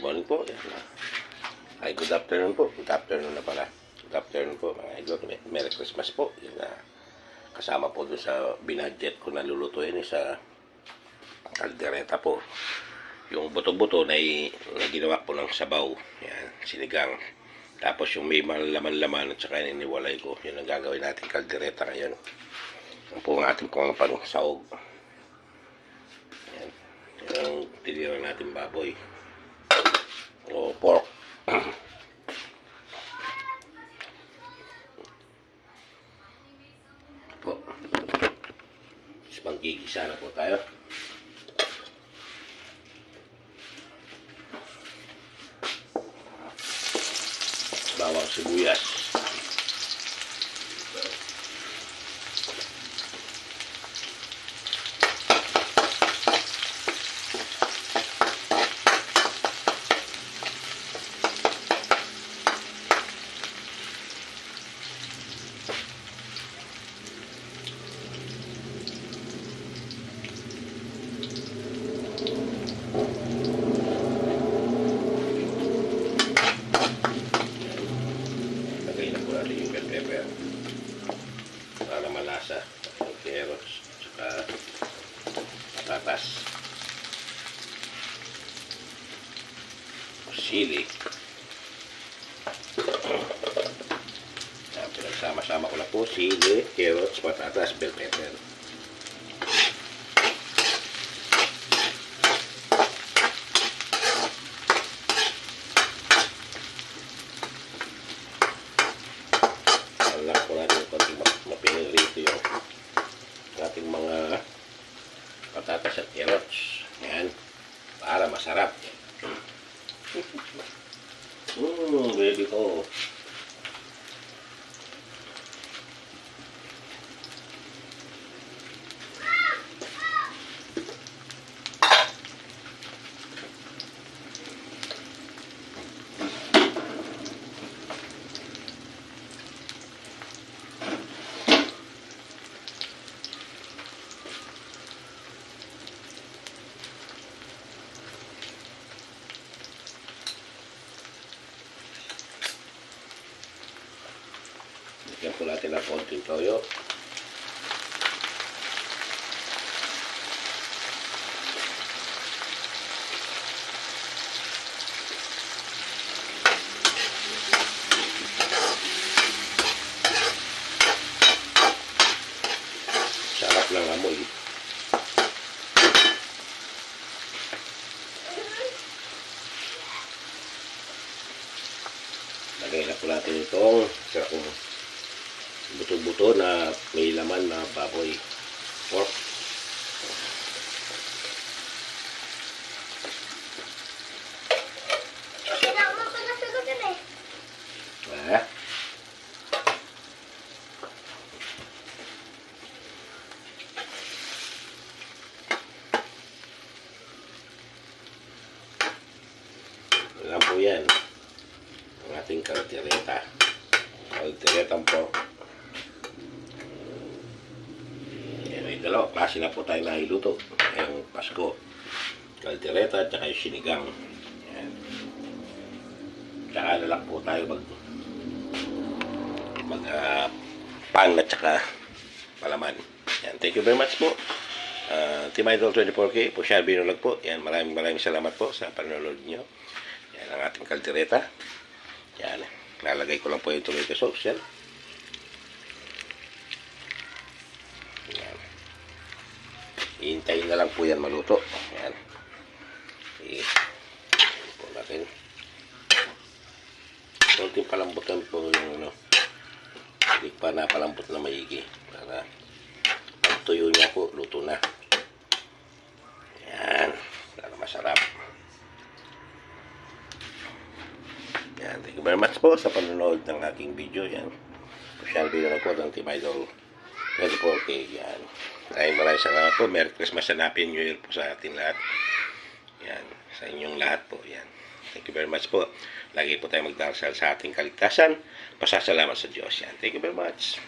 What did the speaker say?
morning po. Yan. Ay, good afternoon po. Good afternoon na pala. Good afternoon po mga idol. Merry Christmas po. Yan na. Kasama po doon sa binadget ko na lulutuin sa kaldereta po. Yung buto-buto na ginawa po ng sabaw. Yan, sinigang. Tapos yung may laman-laman at saka iniwalay ko. Yun ang gagawin natin kaldereta ngayon. Yan po ang ating pang saog. Yan. Yan ang tinira natin baboy. O pork. Po. Magigisa na po tayo. Bawang sibuyas. Para malasa yung carrots saka patatas, sili. Pinagsama-sama ko na po sili, carrots, patatas, bell pepper. Alam ko natin yung konting mapinirito yung ating mga patatas at carrots. Yan. Para masarap. Baby ko. Lagyan po natin ng konting toyo. Sarap ng amoy. Lagay na po natin itong buto-buto na may laman na baboy, pork. Alam po yan ang ating kaldereta. Kalderetang pork. Dalawa klase na po tayo na iluto ngayong Pasko. Kaldereta at saka yung sinigang. Yan. Tsaka na lang po tayo pan at saka palaman. Yan. Thank you very much po. Team Idol 24K po, share binulag po. Yan. Maraming salamat po sa panonood nyo. Yan ang ating kaldereta. Yan. Lalagay ko lang po yung tomato sauce. Yan. Iintayin na lang po yan maluto. Ayan. Po natin. Kunting palambutan po yung hindi pa na palambot na maigi. Para pag tuyo niya po, luto na. Ayan. Para masarap. Ayan. Thank you very much po sa panonood ng aking video. Ayan. Social video na po ng Team Idol 24K. Ayan. Maraming salamat po. Merry Christmas and Happy New Year po sa ating lahat. Yan. Sa inyong lahat po. Yan. Thank you very much po. Lagi po tayo magdarasal sa ating kaligtasan. Pasasalamat sa Diyos. Yan. Thank you very much.